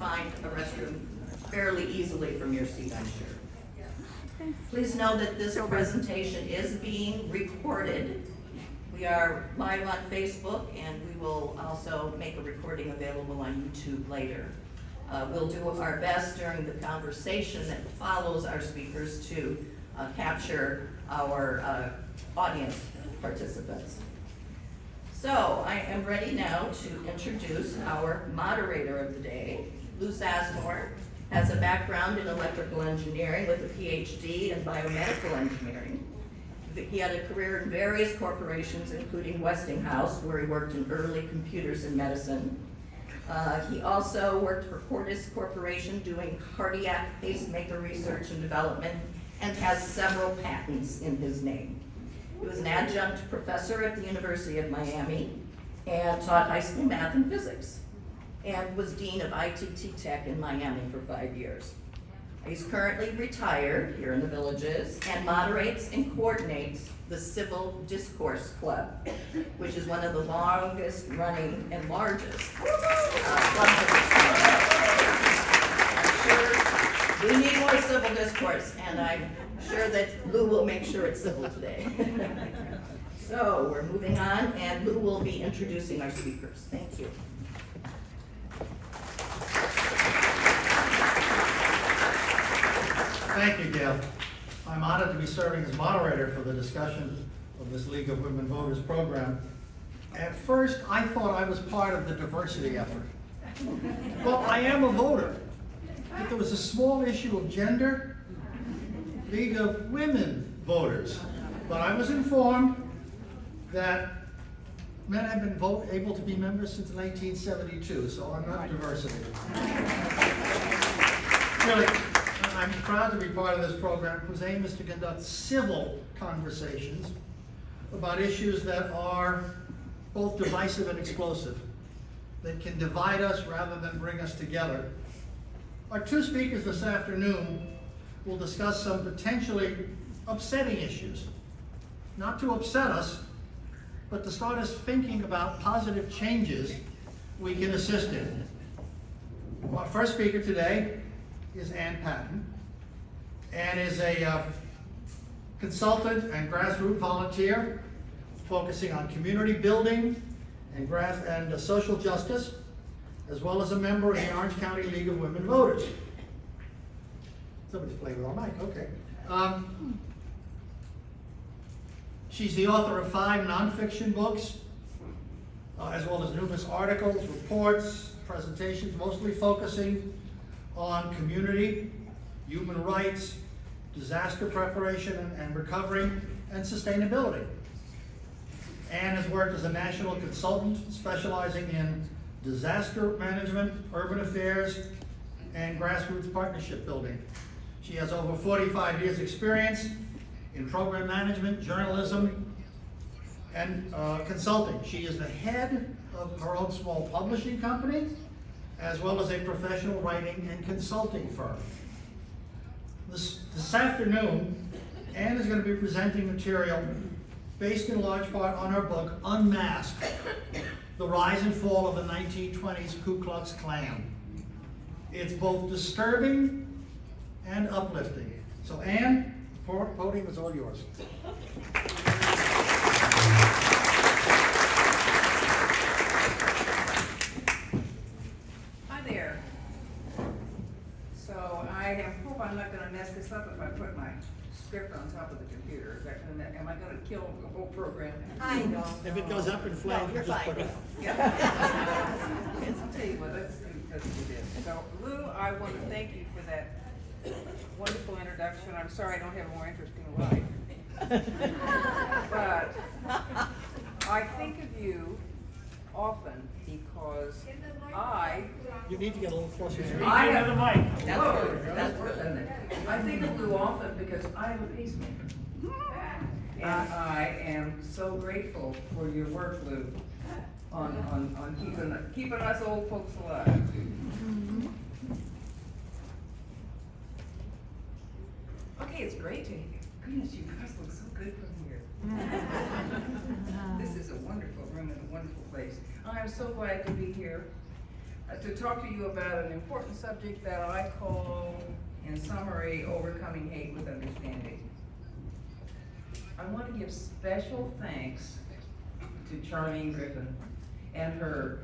find a restroom fairly easily from your seat, I'm sure. Please know that this presentation is being recorded. We are live on Facebook, and we will also make a recording available on YouTube later. We'll do our best during the conversation that follows our speakers to capture our audience participants. So I am ready now to introduce our moderator of the day. Lou Sasmore has a background in electrical engineering with a PhD in biomedical engineering. He had a career in various corporations, including Westinghouse, where he worked in early computers and medicine. He also worked for Cordis Corporation doing cardiac pacemaker research and development, and has several patents in his name. He was an adjunct professor at the University of Miami and taught high school math and physics, and was dean of ITT Tech in Miami for 5 years. He's currently retired here in the Villages and moderates and coordinates the Civil Discourse Club, which is one of the longest running and largest clubs of its kind. I'm sure we need more civil discourse, and I'm sure that Lou will make sure it's civil today. So we're moving on, and Lou will be introducing our speakers. Thank you. Thank you, Gail. I'm honored to be serving as moderator for the discussion of this League of Women Voters program. At first, I thought I was part of the diversity effort. Well, I am a voter. If there was a small issue of gender, League of Women Voters. But I was informed that men have been able to be members since 1972, so I'm not diversity. Really, I'm proud to be part of this program, whose aim is to conduct civil conversations about issues that are both divisive and explosive, that can divide us rather than bring us together. Our two speakers this afternoon will discuss some potentially upsetting issues, not to upset us, but to start us thinking about positive changes we can assist in. Our first speaker today is Patton, and is a consultant and grassroots volunteer focusing on community building and social justice, as well as a member of the Orange County League of Women Voters. Somebody's playing with our mic, okay. She's the author of 5 nonfiction books, as well as numerous articles, reports, presentations, mostly focusing on community, human rights, disaster preparation and recovery, and sustainability. Anne has worked as a national consultant specializing in disaster management, urban affairs, and grassroots partnership building. She has over 45 years experience in program management, journalism, and consulting. She is the head of her own small publishing company, as well as a professional writing and consulting firm. This afternoon, Anne is going to be presenting material based in large part on her book, Unmasked, The Rise and Fall of the 1920s Ku Klux Klan. It's both disturbing and uplifting. So Anne, the podium is all yours. I hope I'm not going to mess this up if I put my script on top of the computer. Is that am I going to kill the whole program? I know. If it goes up in flames, no, you're just fine. put it. Yeah. I'll tell you what, let's do this. So Lou, I want to thank you for that wonderful introduction. I'm sorry I don't have a more interesting life. But I think of you often because You need to get a little closer to the I mic. have the mic. That's worse, isn't it? I think of Lou often because I have a pacemaker. And I am so grateful for your work, Lou, on keeping us old folks alive. Okay, it's great to hear. Goodness, you guys look so good from here. This is a wonderful room and a wonderful place. I'm so glad to be here. to talk to you about an important subject that I call, in summary, overcoming hate with understanding. I want to give special thanks to Charlene Griffin and her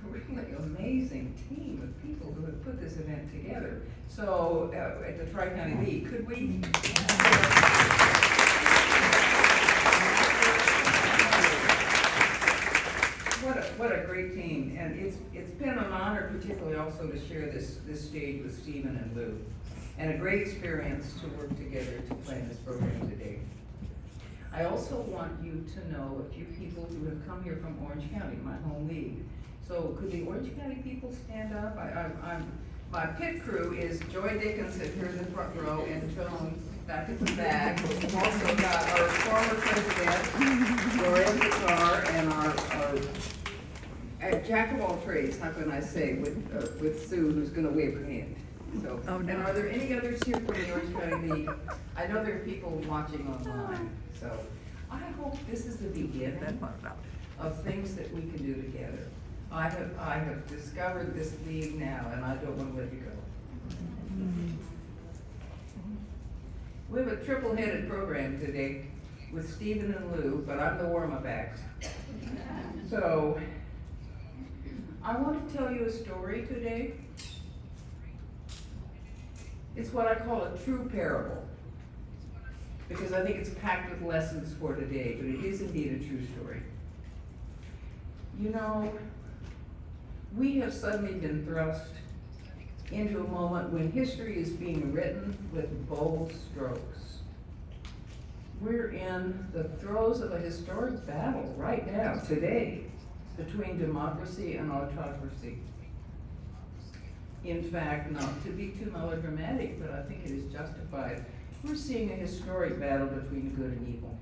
really amazing team of people who have put this event together. So, at the Tri-County League, could we? What a great team, and it's been an honor particularly also to share this stage with Stephen and Lou, and a great experience to work together to plan this program today. I also want you to know a few people who have come here from Orange County, my home league. So could the Orange County people stand up? My pit crew is Joy Dickinson here in the front row, and Joan back at the back. We've also got our former president, Gloria Pickar, and our jack of all trades, how can I say, with Sue, who's gonna wave her hand. So, Oh, no. and are there any others here from the Orange County League? I know there are people watching online, so I hope this is the beginning of things that we can do together. I have discovered this league now, and I don't want to let you go. We have a triple-headed program today with Stephen and Lou, but I'm the warm-up act. So, I want to tell you a story today. It's what I call a true parable, because I think it's packed with lessons for today, but it is indeed a true story. You know, we have suddenly been thrust into a moment when history is being written with bold strokes. We're in the throes of a historic battle right now, today, between democracy and autocracy. In fact, not to be too melodramatic, but I think it is justified, we're seeing a historic battle between good and evil.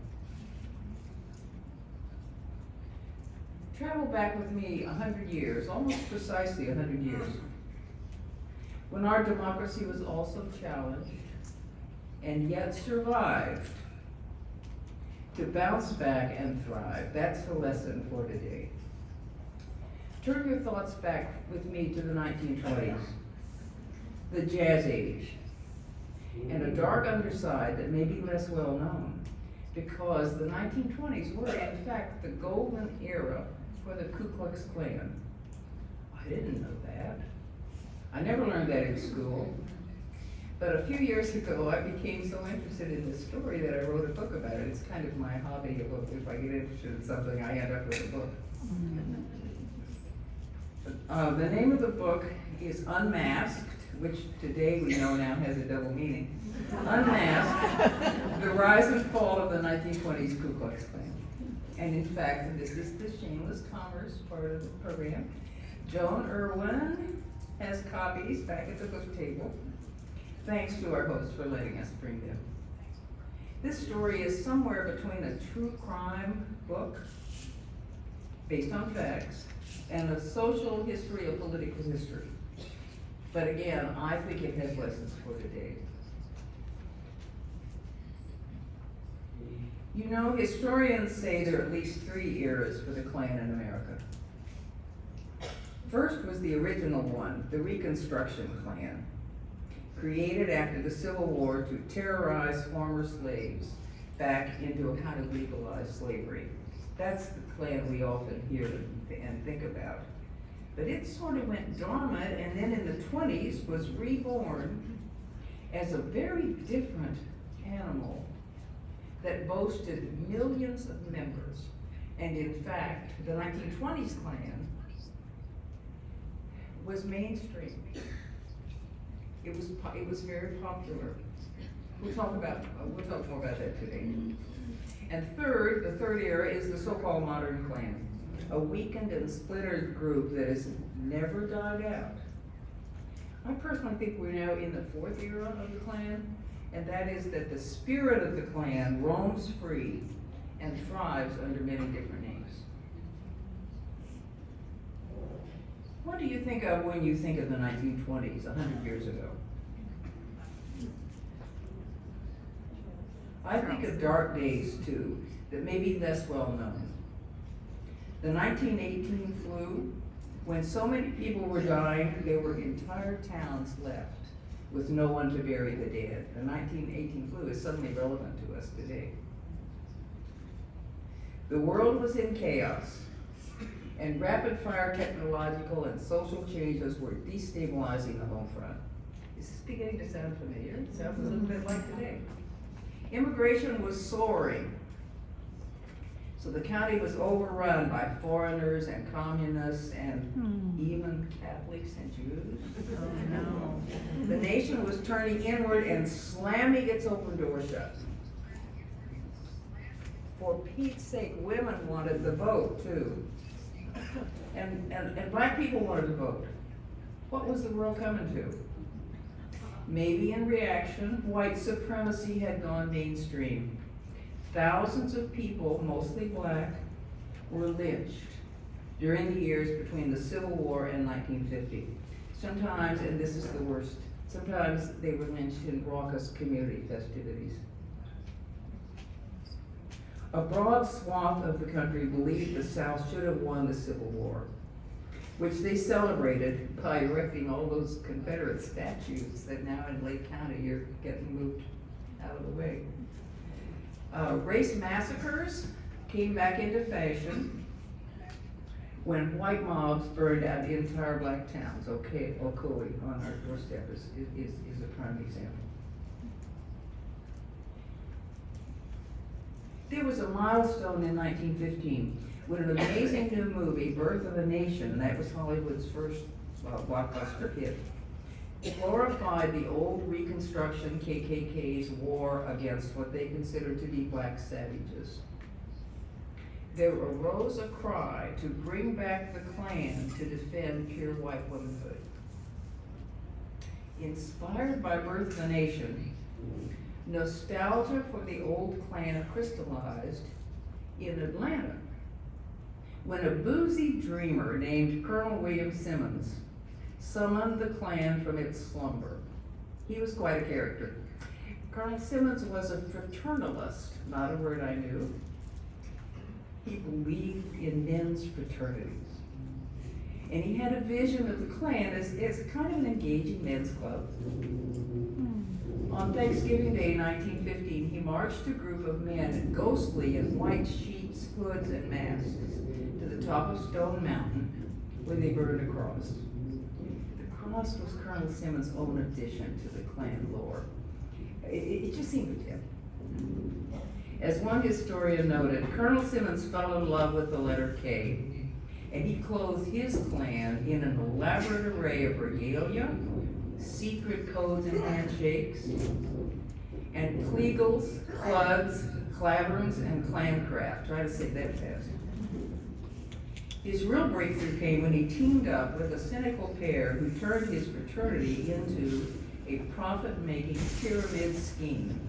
Travel back with me 100 years, almost precisely 100 years, when our democracy was also challenged and yet survived to bounce back and thrive. That's the lesson for today. Turn your thoughts back with me to the 1920s, the Jazz Age, and a dark underside that may be less well known, because the 1920s were in fact the golden era for the Ku Klux Klan. I didn't know that. I never learned that in school. But a few years ago, I became so interested in this story that I wrote a book about it. It's kind of my hobby. If I get interested in something, I end up with a book. The name of the book is Unmasked, which today we know now has a double meaning. Unmasked, the rise and fall of the 1920s Ku Klux Klan. And in fact, this is the shameless commerce part of the program. Joan Erwin has copies back at the book table. Thanks to our host for letting us bring them. This story is somewhere between a true crime book based on facts and a social history of political history. But again, I think it has lessons for today. You know, historians say there are at least 3 eras for the Klan in America. First was the original one, the Reconstruction Klan, created after the Civil War to terrorize former slaves back into how to legalize slavery. That's the Klan we often hear and think about. But it sort of went dormant, and then in the 20s was reborn as a very different animal that boasted millions of members. And in fact, the 1920s Klan was mainstream. It was very popular. We'll talk more about that today. And third, the third era is the so-called modern Klan, a weakened and splintered group that has never died out. I personally think we're now in the 4th era of the Klan, and that is that the spirit of the Klan roams free and thrives under many different names. What do you think of when you think of the 1920s, 100 years ago? I think of dark days too, that may be less well known. The 1918 flu, When so many people were dying, there were entire towns left with no one to bury the dead. The 1918 flu is suddenly relevant to us today. The world was in chaos, and rapid-fire technological and social changes were destabilizing the home front. Is this beginning to sound familiar? It sounds a little bit like today. Immigration was soaring. So the county was overrun by foreigners and communists and even Catholics and Jews. Oh, no. The nation was turning inward and slamming its open door shut. For Pete's sake, women wanted the vote too. And black people wanted to vote. What was the world coming to? Maybe in reaction, white supremacy had gone mainstream. Thousands of people, mostly black, were lynched during the years between the Civil War and 1950. Sometimes, and this is the worst, sometimes they were lynched in raucous community festivities. A broad swath of the country believed the South should have won the Civil War, which they celebrated by erecting all those Confederate statues that now in Lake County are getting moved out of the way. Race massacres came back into fashion when white mobs burned out entire black towns. Ocoee on our doorstep is a prime example. There was a milestone in 1915 when an amazing new movie, Birth of a Nation, that was Hollywood's first blockbuster hit, glorified the old Reconstruction KKK's war against what they considered to be black savages. There arose a cry to bring back the Klan to defend pure white womanhood. Inspired by Birth of a Nation, nostalgia for the old Klan crystallized in Atlanta when a boozy dreamer named Colonel William Simmons summoned the Klan from its slumber. He was quite a character. Colonel Simmons was a fraternalist, not a word I knew. He believed in men's fraternities. And he had a vision of the Klan as kind of an engaging men's club. On Thanksgiving Day, 1915, he marched a group of men, ghostly in white sheets, hoods, and masks, to the top of Stone Mountain, where they burned a cross. The cross was Colonel Simmons' own addition to the Klan lore. It just seemed to him. As one historian noted, Colonel Simmons fell in love with the letter K, and he clothed his Klan in an elaborate array of regalia, secret codes and handshakes, and Kleagles, Cluds, Claverns, and Klancraft. Try to say that fast. His real breakthrough came when he teamed up with a cynical pair who turned his fraternity into a profit-making pyramid scheme,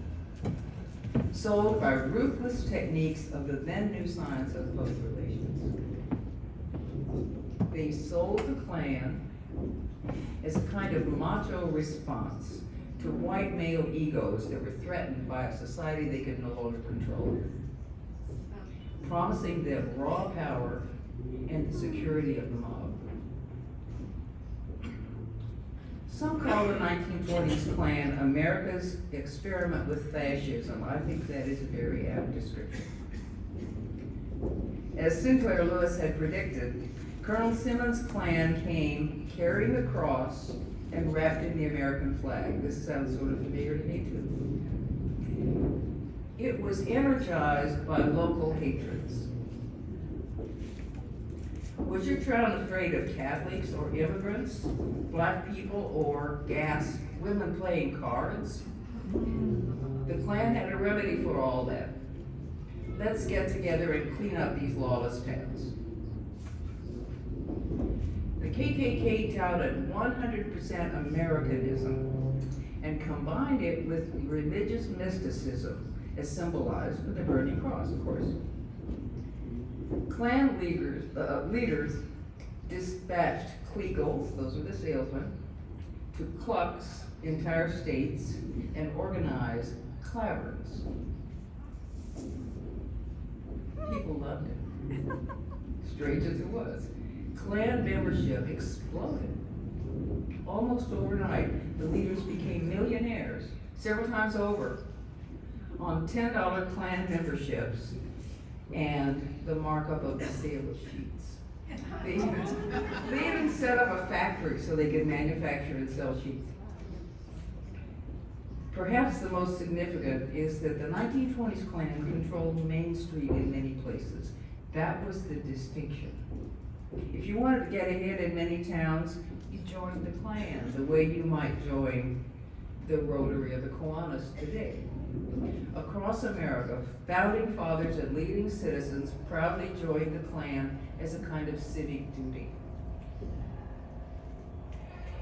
sold by ruthless techniques of the then new science of public relations. They sold the Klan as a kind of macho response to white male egos that were threatened by a society they could no longer control, promising them raw power and the security of the mob. Some call the 1920s Klan America's experiment with fascism. I think that is a very apt description. As Sinclair Lewis had predicted, Colonel Simmons' Klan came carrying a cross and wrapped in the American flag. This sounds sort of familiar to me too. It was energized by local hatreds. Was your town afraid of Catholics or immigrants, black people, or gasp, women playing cards? The Klan had a remedy for all that. Let's get together and clean up these lawless towns. The KKK touted 100% Americanism and combined it with religious mysticism, as symbolized with the burning cross, of course. Klan leaders dispatched Kleagles, those are the salesmen, to Klux entire states and organized Claverns. People loved it, strange as it was. Klan membership exploded. Almost overnight, the leaders became millionaires, several times over, on $10 Klan memberships and the markup of the sale of sheets. They even set up a factory so they could manufacture and sell sheets. Perhaps the most significant is that the 1920s Klan controlled Main Street in many places. That was the distinction. If you wanted to get ahead in many towns, you joined the Klan, the way you might join the Rotary or the Kiwanis today. Across America, founding fathers and leading citizens proudly joined the Klan as a kind of civic duty.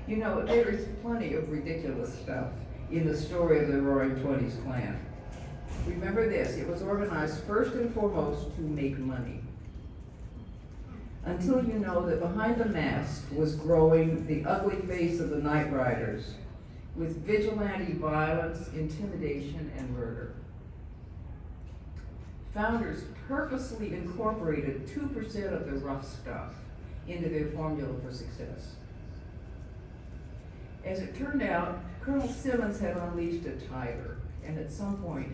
You know, there is plenty of ridiculous stuff in the story of the Roaring Twenties Klan. Remember this, it was organized first and foremost to make money. Until you know that behind the mask was growing the ugly face of the Night Riders, with vigilante violence, intimidation, and murder. Founders purposely incorporated 2% of the rough stuff into their formula for success. As it turned out, Colonel Simmons had unleashed a tiger, and at some point,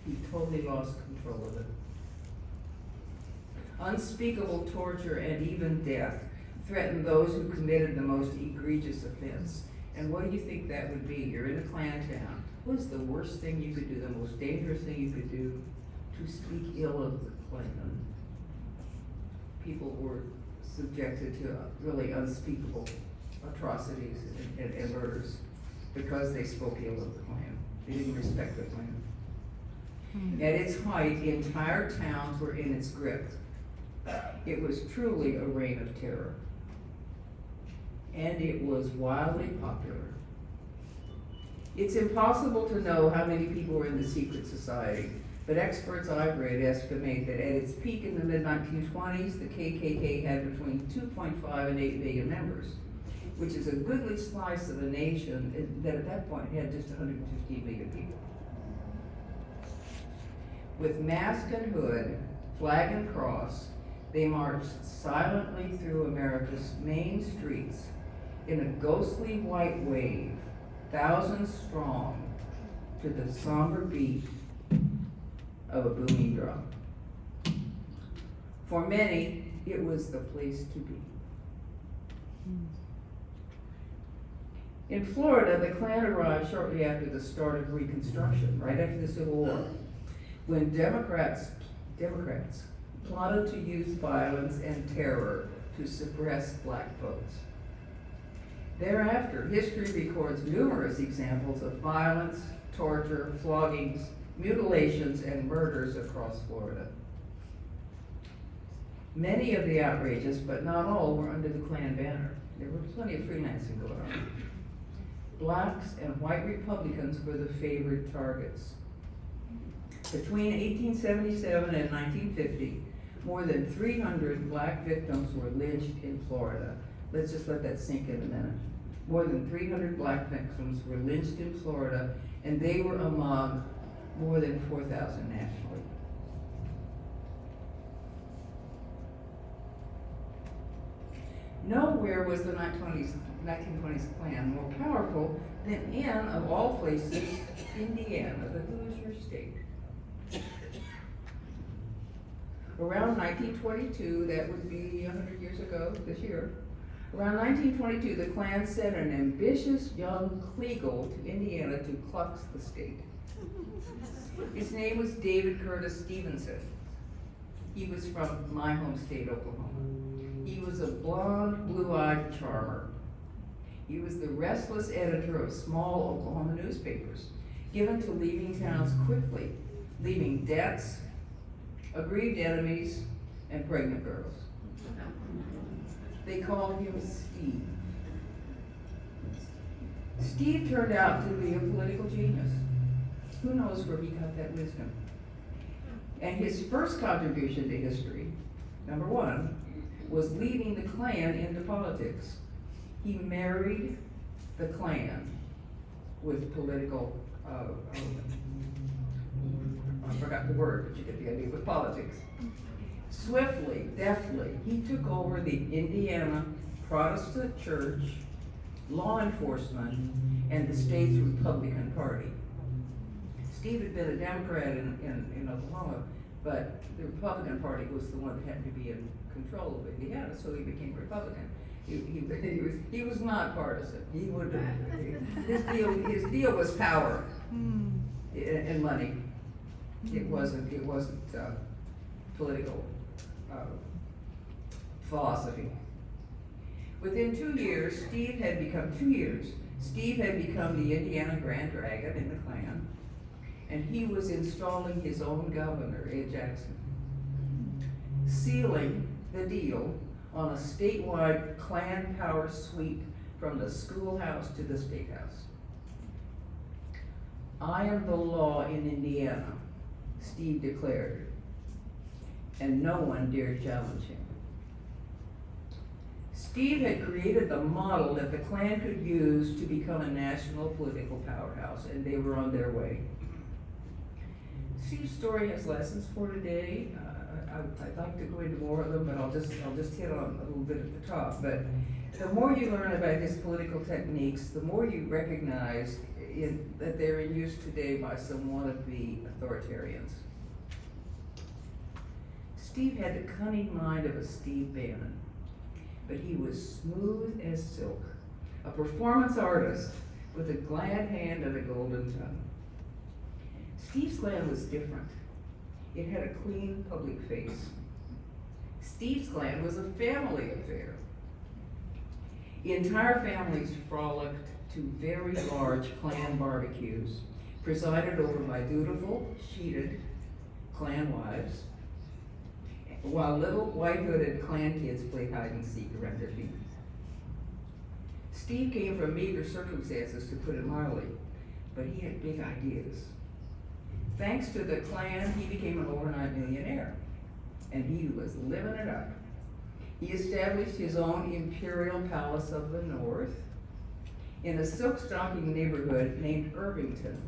he totally lost control of it. Unspeakable torture and even death threatened those who committed the most egregious offense. And what do you think that would be? You're in a Klan town. What is the worst thing you could do, the most dangerous thing you could do? To speak ill of the Klan. People were subjected to really unspeakable atrocities and murders because they spoke ill of the Klan. They didn't respect the Klan. At its height, the entire towns were in its grip. It was truly a reign of terror. And it was wildly popular. It's impossible to know how many people were in the secret society, but experts I've read estimate that at its peak in the mid-1920s, the KKK had between 2.5 and 8 million members, which is a goodly slice of a nation that at that point had just 150 million people. With mask and hood, flag and cross, they marched silently through America's main streets in a ghostly white wave, thousands strong, to the somber beat of a booming drum. For many, it was the place to be. In Florida, the Klan arrived shortly after the start of Reconstruction, right after the Civil War, when Democrats plotted to use violence and terror to suppress black votes. Thereafter, history records numerous examples of violence, torture, floggings, mutilations, and murders across Florida. Many of the outrages, but not all, were under the Klan banner. There was plenty of freelancing going on. Blacks and white Republicans were the favored targets. Between 1877 and 1950, more than 300 black victims were lynched in Florida. Let's just let that sink in a minute. More than 300 black victims were lynched in Florida, and they were among more than 4,000 nationally. Nowhere was the 1920s Klan more powerful than in, of all places, Indiana, the Hoosier state. Around 1922, that would be 100 years ago this year, around 1922, the Klan sent an ambitious young Kleagle to Indiana to Ku Klux the state. His name was David Curtis Stevenson. He was from my home state, Oklahoma. He was a blonde, blue-eyed charmer. He was the restless editor of small Oklahoma newspapers, given to leaving towns quickly, leaving debts, aggrieved enemies, and pregnant girls. They called him Steve. Steve turned out to be a political genius. Who knows where he got that wisdom? And his first contribution to history, number one, was leading the Klan into politics. He married the Klan with political, I forgot the word, but you get the idea, with politics. Swiftly, deftly, he took over the Indiana Protestant Church, law enforcement, and the state's Republican Party. Steve had been a Democrat in Oklahoma, but the Republican Party was the one that happened to be in control of Indiana, so he became Republican. He was not partisan. He would his deal was power and money. It wasn't political philosophy. Within 2 years, Steve had become the Indiana Grand Dragon in the Klan, and he was installing his own governor, Ed Jackson, sealing the deal on a statewide Klan power sweep from the schoolhouse to the state house. I am the law in Indiana, Steve declared, and no one dared challenge him. Steve had created the model that the Klan could use to become a national political powerhouse, and they were on their way. Steve's story has lessons for today. I'd like to go into more of them, but I'll just hit on a little bit at the top. But the more you learn about his political techniques, the more you recognize that they're in use today by some wannabe authoritarians. Steve had the cunning mind of a Steve Bannon, but he was smooth as silk, a performance artist with a glad hand and a golden tongue. Steve's Klan was different. It had a clean public face. Steve's Klan was a family affair. Entire families frolicked to very large Klan barbecues, presided over by dutiful, sheeted Klan wives, while little white-hooded Klan kids played hide and seek around their feet. Steve came from meager circumstances, to put it mildly, but he had big ideas. Thanks to the Klan, he became an overnight millionaire, and he was living it up. He established his own imperial palace of the north in a silk-stocking neighborhood named Irvington,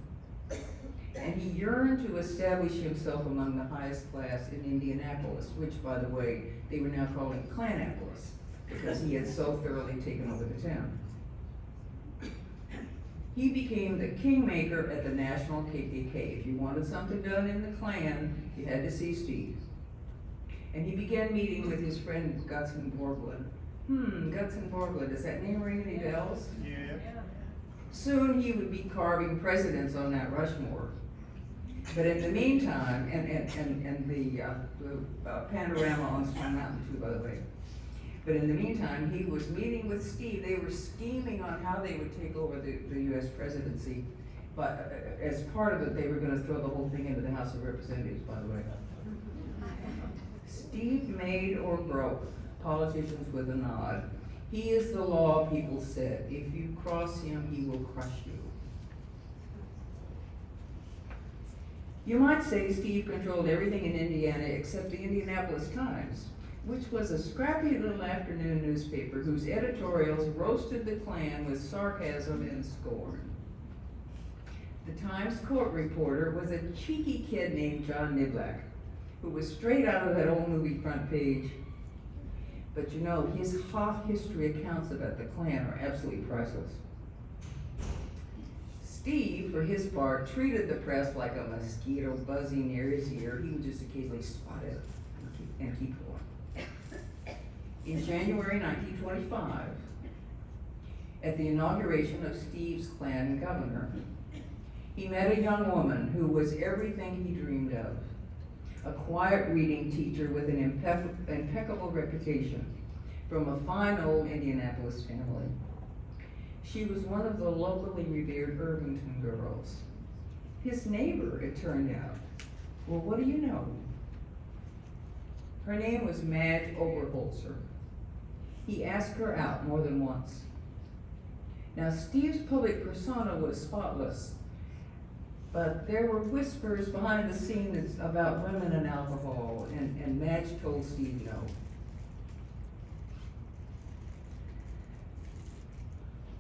and he yearned to establish himself among the highest class in Indianapolis, which, by the way, they were now calling Klanapolis, because he had so thoroughly taken over the town. He became the kingmaker at the National KKK. If you wanted something done in the Klan, you had to see Steve. And he began meeting with his friend Gutzon Borglund. Gutzon Borglund, does that name ring any bells? Yeah. Soon he would be carving presidents on that Rushmore. But in the meantime, and the panorama on Stone Mountain too, by the way. But in the meantime, he was meeting with Steve. They were scheming on how they would take over the U.S. presidency. But as part of it, they were going to throw the whole thing into the House of Representatives, by the way. Steve made or broke politicians with a nod. He is the law, people said. If you cross him, he will crush you. You might say Steve controlled everything in Indiana except the Indianapolis Times, which was a scrappy little afternoon newspaper whose editorials roasted the Klan with sarcasm and scorn. The Times court reporter was a cheeky kid named John Niblack, who was straight out of that old movie front page. But you know, his hot history accounts about the Klan are absolutely priceless. Steve, for his part, treated the press like a mosquito buzzing near his ear. He would just occasionally spot it and keep going. In January 1925, at the inauguration of Steve's Klan governor, he met a young woman who was everything he dreamed of. A quiet reading teacher with an impeccable reputation from a fine old Indianapolis family. She was one of the locally revered Irvington girls. His neighbor, it turned out. Well, what do you know? Her name was Madge Oberholzer. He asked her out more than once. Now, Steve's public persona was spotless, but there were whispers behind the scenes about women and alcohol, and Madge told Steve no.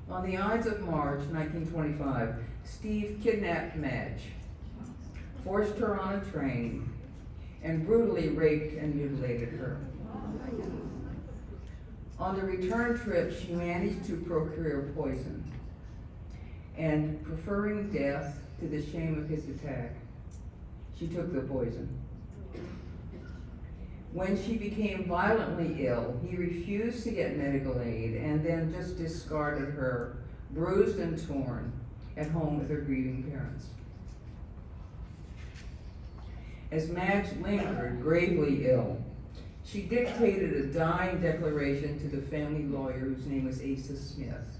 On the Ides of March 1925, Steve kidnapped Madge, forced her on a train, and brutally raped and mutilated her. On the return trip, she managed to procure poison, and preferring death to the shame of his attack, she took the poison. When she became violently ill, he refused to get medical aid and then just discarded her, bruised and torn, at home with her grieving parents. As Madge lingered, gravely ill, she dictated a dying declaration to the family lawyer, whose name was Asa Smith,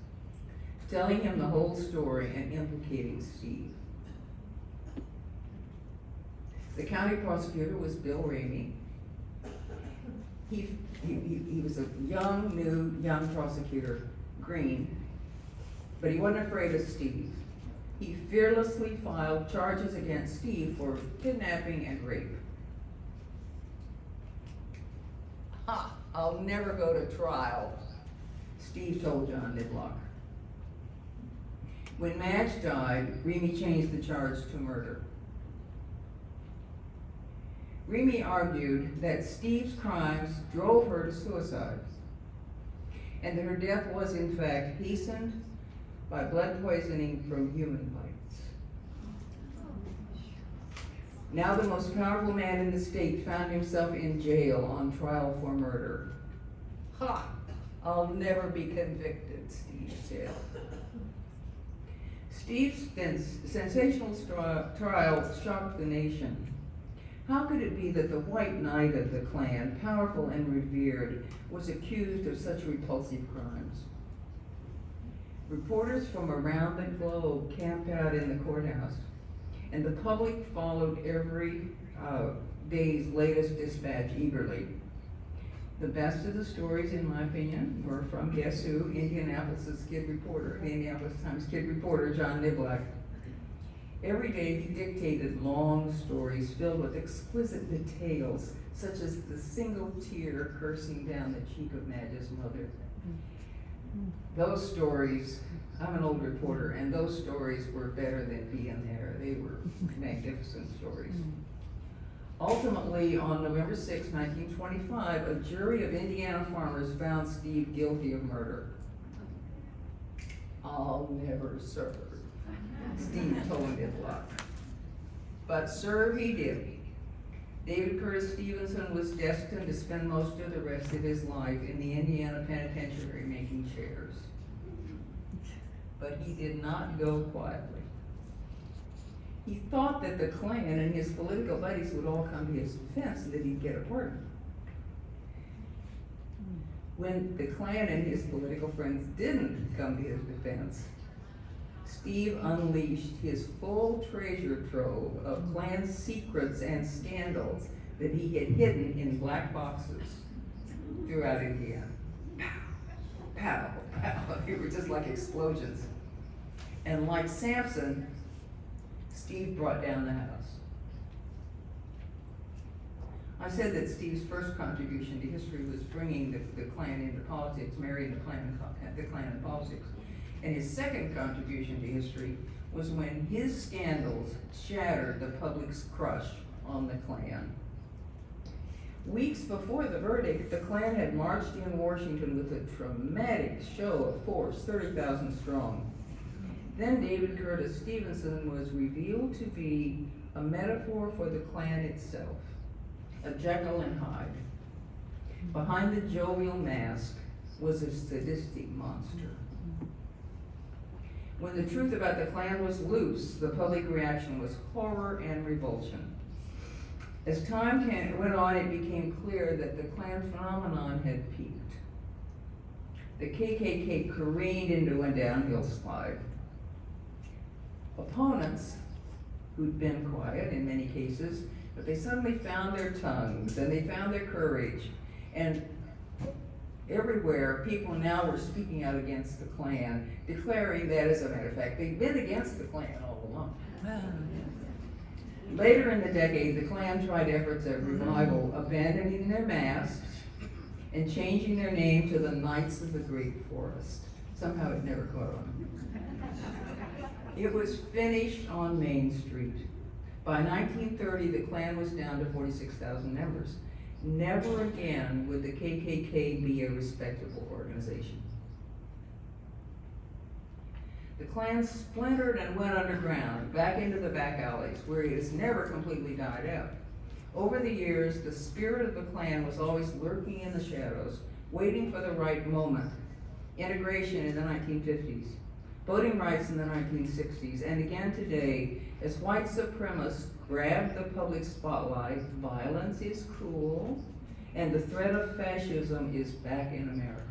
telling him the whole story and implicating Steve. The county prosecutor was Bill Ramey. He was a young prosecutor, green, but he wasn't afraid of Steve. He fearlessly filed charges against Steve for kidnapping and rape. "Ha, I'll never go to trial," Steve told John Niblock. When Madge died, Ramey changed the charge to murder. Ramey argued that Steve's crimes drove her to suicide, and that her death was in fact hastened by blood poisoning from human bites. Now the most powerful man in the state found himself in jail on trial for murder. "Ha! I'll never be convicted," Steve said. Steve's sensational trial shocked the nation. How could it be that the white knight of the Klan, powerful and revered, was accused of such repulsive crimes? Reporters from around the globe camped out in the courthouse, and the public followed every day's latest dispatch eagerly. The best of the stories, in my opinion, were from, guess who, the Indianapolis Times kid reporter, John Niblock. Every day he dictated long stories filled with exquisite details, such as the single tear coursing down the cheek of Madge's mother. Those stories, I'm an old reporter, and those stories were better than being there. They were magnificent stories. Ultimately, on November 6, 1925, a jury of Indiana farmers found Steve guilty of murder. "I'll never serve," Steve told Niblock. But serve he did. David Curtis Stevenson was destined to spend most of the rest of his life in the Indiana penitentiary making chairs. But he did not go quietly. He thought that the Klan and his political buddies would all come to his defense and that he'd get a pardon. When the Klan and his political friends didn't come to his defense, Steve unleashed his full treasure trove of Klan secrets and scandals that he had hidden in black boxes throughout Indiana. Pow, pow, pow. They were just like explosions. And like Samson, Steve brought down the house. I said that Steve's first contribution to history was bringing the Klan into politics, marrying the Klan in politics. And his second contribution to history was when his scandals shattered the public's crush on the Klan. Weeks before the verdict, the Klan had marched in Washington with a dramatic show of force, 30,000 strong. Then David Curtis Stevenson was revealed to be a metaphor for the Klan itself, a Jekyll and Hyde. Behind the jovial mask was a sadistic monster. When the truth about the Klan was loose, the public reaction was horror and revulsion. As time went on, it became clear that the Klan phenomenon had peaked. The KKK careened into a downhill slide. Opponents, who'd been quiet in many cases, but they suddenly found their tongues and they found their courage. And everywhere, people now were speaking out against the Klan, declaring that, as a matter of fact, they'd been against the Klan all along. Later in the decade, the Klan tried efforts at revival, abandoning their masks and changing their name to the Knights of the Great Forest. Somehow it never caught on. It was finished on Main Street. By 1930, the Klan was down to 46,000 members. Never again would the KKK be a respectable organization. The Klan splintered and went underground, back into the back alleys, where it has never completely died out. Over the years, the spirit of the Klan was always lurking in the shadows, waiting for the right moment. Integration in the 1950s, voting rights in the 1960s, and again today, as white supremacists grab the public spotlight, violence is cool, and the threat of fascism is back in America.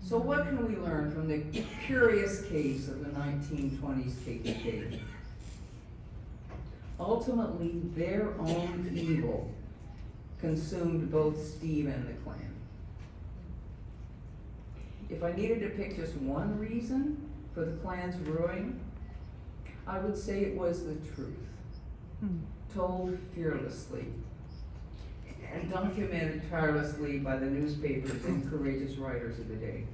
So what can we learn from the curious case of the 1920s KKK? Ultimately, their own evil consumed both Steve and the Klan. If I needed to pick just one reason for the Klan's ruin, I would say it was the truth, told fearlessly and documented tirelessly by the newspapers and courageous writers of the day.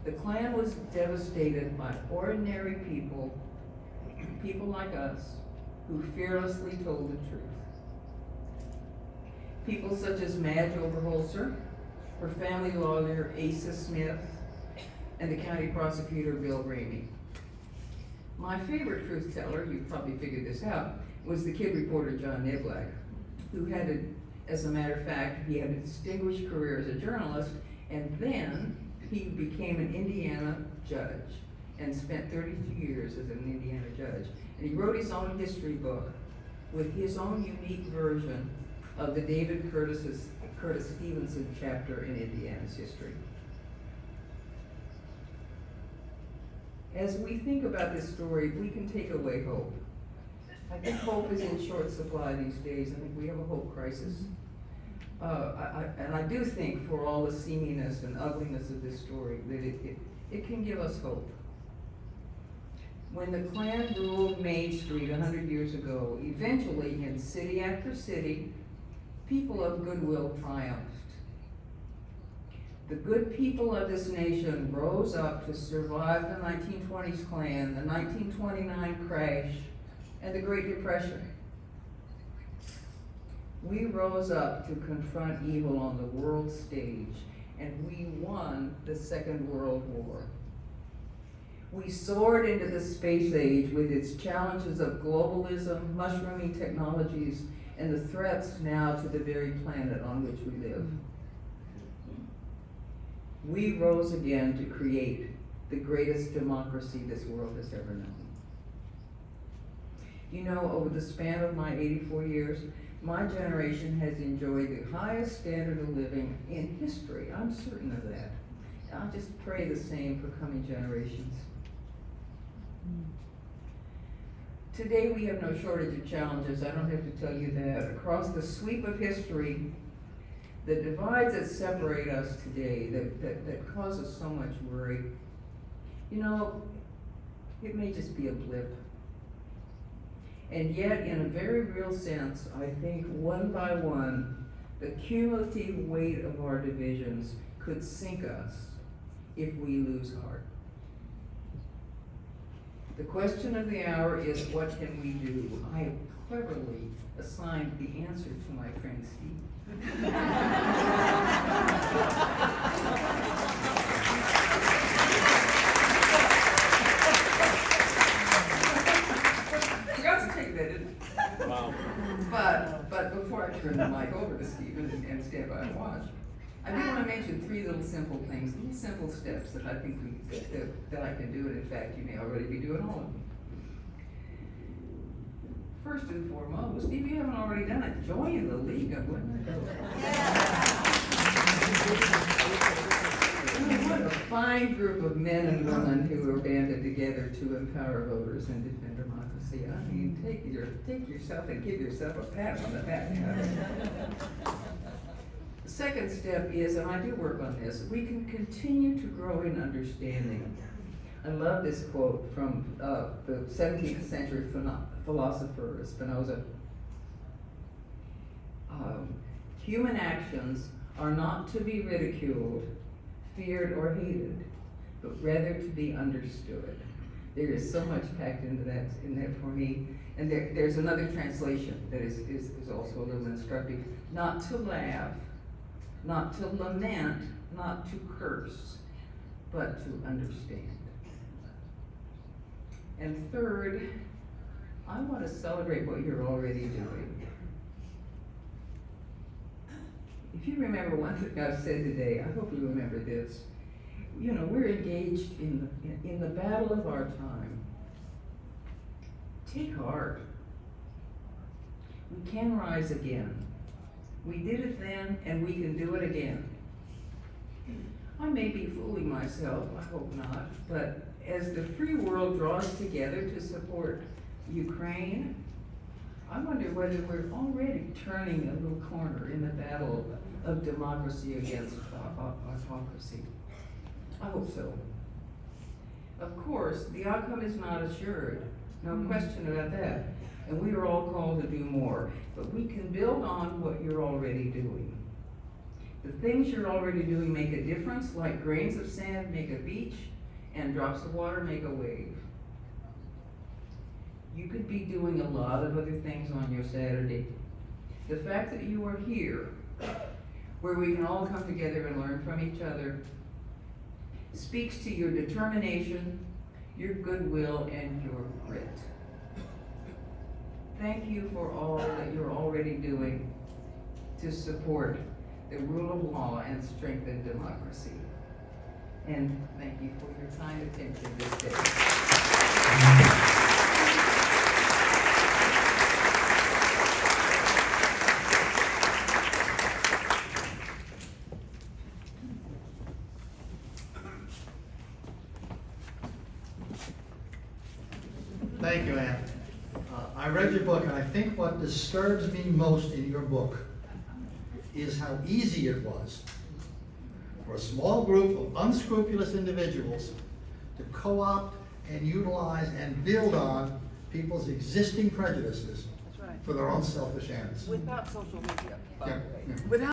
The Klan was devastated by ordinary people, people like us, who fearlessly told the truth. People such as Madge Oberholzer, her family lawyer Asa Smith, and the county prosecutor Bill Ramey. My favorite truth teller, you probably figured this out, was the kid reporter John Niblack, who had, as a matter of fact, he had a distinguished career as a journalist, and then he became an Indiana judge and spent 32 years as an Indiana judge. And he wrote his own history book with his own unique version of the David Curtis Stevenson chapter in Indiana's history. As we think about this story, we can take away hope. I think hope is in short supply these days. I think we have a hope crisis. And I do think, for all the seaminess and ugliness of this story, that it can give us hope. When the Klan ruled Main Street 100 years ago, eventually in city after city, people of goodwill triumphed. The good people of this nation rose up to survive the 1920s Klan, the 1929 crash, and the Great Depression. We rose up to confront evil on the world stage, and we won the Second World War. We soared into the space age with its challenges of globalism, mushrooming technologies, and the threats now to the very planet on which we live. We rose again to create the greatest democracy this world has ever known. You know, over the span of my 84 years, my generation has enjoyed the highest standard of living in history. I'm certain of that. I just pray the same for coming generations. Today we have no shortage of challenges. I don't have to tell you that. Across the sweep of history, the divides that separate us today, that cause us so much worry, you know, it may just be a blip. And yet, in a very real sense, I think one by one, the cumulative weight of our divisions could sink us if we lose heart. The question of the hour is, what can we do? I have cleverly assigned the answer to my friend Steve. Forgot to take that, didn't I? Wow. But before I turn the mic over to Steve and stand by and watch, I do want to mention three little simple things, little simple steps that I think that I can do, and in fact, you may already be doing all of them. First and foremost, if you haven't already done it, join the League of Women. What a fine group of men and women who are banded together to empower voters and defend democracy. I mean, take yourself and give yourself a pat on the back. The second step is, and I do work on this, we can continue to grow in understanding. I love this quote from the 17th century philosopher Spinoza. Human actions are not to be ridiculed, feared, or hated, but rather to be understood. There is so much packed into that, in there for me. And there's another translation that is also a little instructive. Not to laugh, not to lament, not to curse, but to understand. And third, I want to celebrate what you're already doing. If you remember one thing I've said today, I hope you remember this. You know, we're engaged in the battle of our time. Take heart. We can rise again. We did it then, and we can do it again. I may be fooling myself, I hope not, but as the free world draws together to support Ukraine, I wonder whether we're already turning a little corner in the battle of democracy against autocracy. I hope so. Of course, the outcome is not assured, no question about that, and we are all called to do more, but we can build on what you're already doing. The things you're already doing make a difference, like grains of sand make a beach, and drops of water make a wave. You could be doing a lot of other things on your Saturday. The fact that you are here, where we can all come together and learn from each other, speaks to your determination, your goodwill, and your grit. Thank you for all that you're already doing to support the rule of law and strengthen democracy. And thank you for your kind attention this day. Thank you, Ann. I read your book, and I think what disturbs me most in your book is how easy it was for a small group of unscrupulous individuals to co-opt and utilize and build on people's existing prejudices for their own selfish ends. Without social media, by the way. Yeah. Without